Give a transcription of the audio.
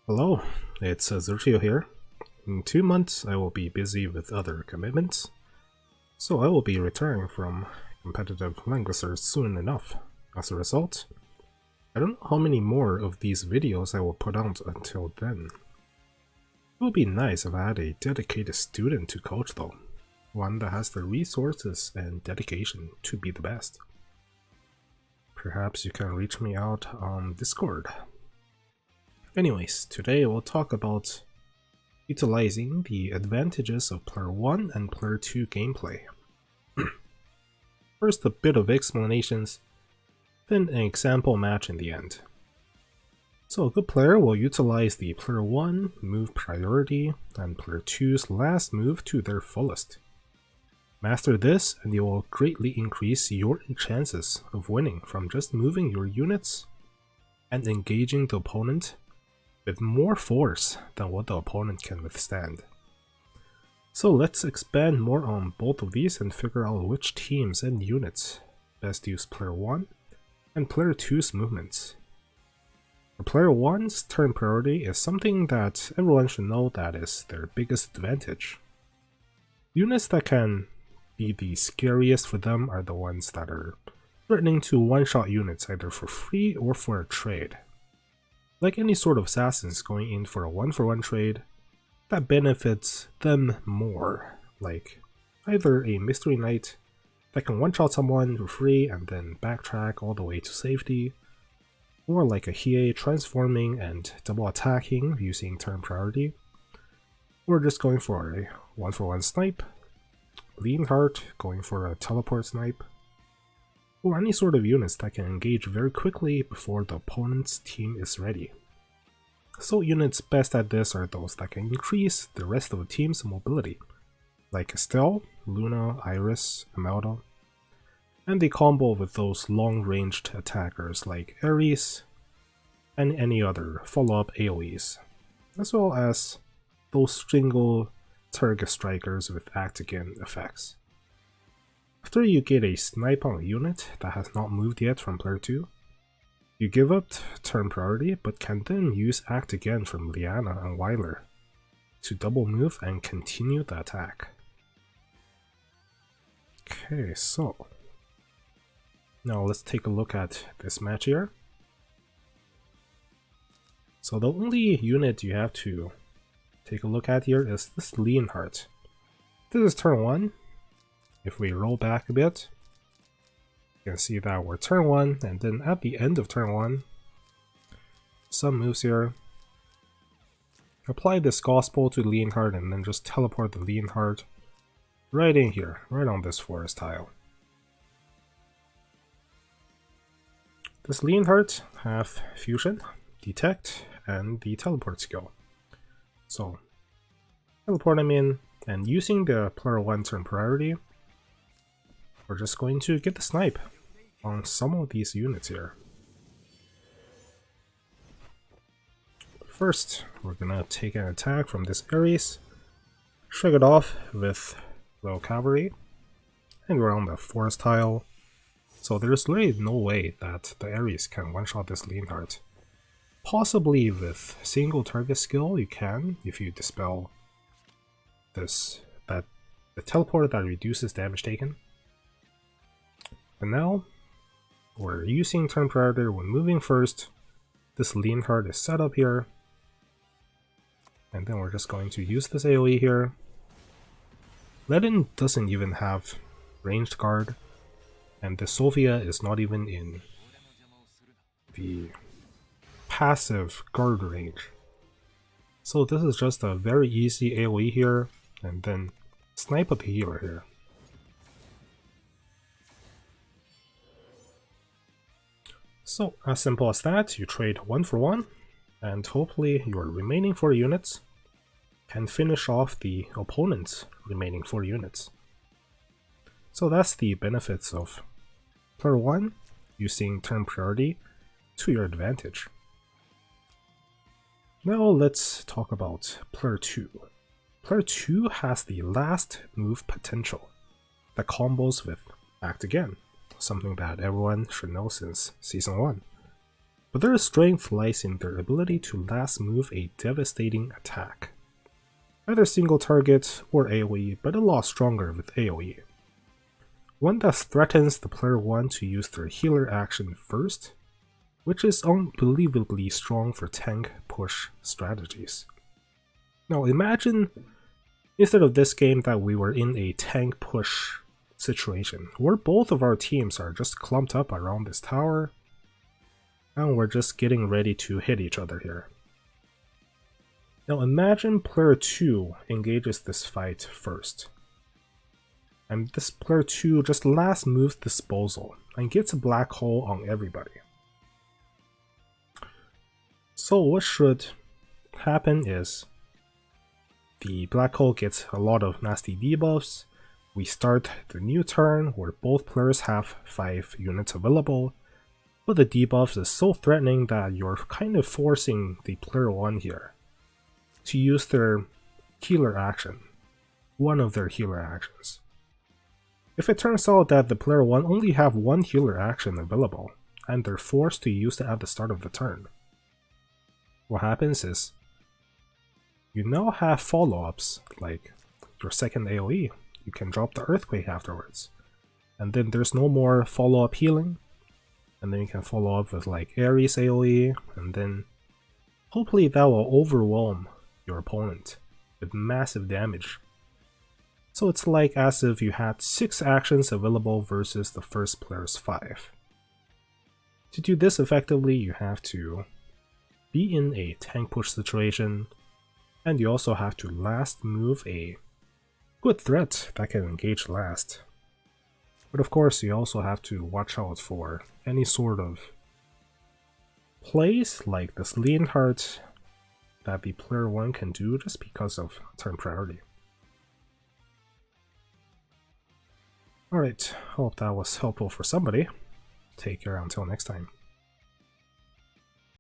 Hello, it's Hazuchio here. In 2 months I will be busy with other commitments, so I will be retiring from competitive Langrisser soon enough. As a result, I don't know how many more of these videos I will put out until then. It would be nice if I had a dedicated student to coach though, one that has the resources and dedication to be the best. Perhaps you can reach me out on Discord. Anyways, today we'll talk about utilizing the advantages of Player 1 and Player 2 gameplay. First a bit of explanations, then an example match in the end. So a good player will utilize the Player 1 move priority and Player 2's last move to their fullest. Master this and you will greatly increase your chances of winning from just moving your units and engaging the opponent with more force than what the opponent can withstand. So let's expand more on both of these and figure out which teams and units best use Player 1 and Player 2's movements. For Player 1's turn priority is something that everyone should know that is their biggest advantage. Units that can be the scariest for them are the ones that are threatening to one-shot units either for free or for a trade. Like any sort of assassins going in for a one-for-one trade, that benefits them more, like either a mystery knight that can one-shot someone for free and then backtrack all the way to safety, or like a Hiei transforming and double attacking using turn priority, or just going for a one-for-one snipe, Leonhardt going for a teleport snipe, or any sort of units that can engage very quickly before the opponent's team is ready. So units best at this are those that can increase the rest of the team's mobility, like Estelle, Luna, Iris, Imelda, and they combo with those long-ranged attackers like Aoes and any other follow-up Aoes, as well as those single target strikers with act again effects. After you get a snipe on a unit that has not moved yet from Player 2, you give up turn priority but can then use act again from Liana and Wiler to double move and continue the attack. Okay, so now let's take a look at this match here. So the only unit you have to take a look at here is this Leonhardt. This is turn 1. If we roll back a bit, you can see that we're turn 1, and then at the end of turn 1, some moves here. Apply this gospel to Leonhardt and then just teleport the Leonhardt right in here, right on this forest tile. This Leonhardt have fusion, detect, and the teleport skill. So teleport him in, and using the Player 1 turn priority, we're just going to get the snipe on some of these units here. First, we're gonna take an attack from this Aoes, shrug it off with low cavalry, and we're on the forest tile, so there's really no way that the Aoes can one-shot this Leonhardt. Possibly with single target skill you can, if you dispel the teleport that reduces damage taken. And now, we're using turn priority, we're moving first. This Leonhardt is set up here. And then we're just going to use this AoE here. Ledin doesn't even have ranged guard, and the Sophia is not even in the passive guard range. So this is just a very easy AoE here, and then snipe at the healer here. So as simple as that, you trade 1 for 1, and hopefully your remaining 4 units can finish off the opponent's remaining 4 units. So that's the benefits of Player 1 using turn priority to your advantage. Now let's talk about Player 2. Player 2 has the last move potential that combos with Act Again, something that everyone should know since Season 1. but their strength lies in their ability to last move a devastating attack. Either single target or AoE, but a lot stronger with AoE. One that threatens the player 1 to use their healer action first, which is unbelievably strong for tank push strategies. Now imagine, instead of this game, that we were in a tank push situation, where both of our teams are just clumped up around this tower, and we're just getting ready to hit each other here. Now imagine player 2 engages this fight first, and this player 2 just last moves disposal and gets a black hole on everybody. So what should happen is the black hole gets a lot of nasty debuffs. We start the new turn where both players have 5 units available, but the debuff is so threatening that you're kind of forcing the player 1 here to use their healer action, one of their healer actions. If it turns out that the player 1 only have one healer action available, and they're forced to use it at the start of the turn, what happens is you now have follow-ups, like your second AoE. You can drop the Earthquake afterwards, and then there's no more follow-up healing, and then you can follow up with like Ares AoE, and then hopefully that will overwhelm your opponent with massive damage. So it's like as if you had 6 actions available versus the first player's 5. To do this effectively, you have to be in a tank push situation, and you also have to last move a good threat that can engage last. But of course, you also have to watch out for any sort of plays like this Leonhardt that the player 1 can do just because of turn priority. Alright, hope that was helpful for somebody. Take care until next time.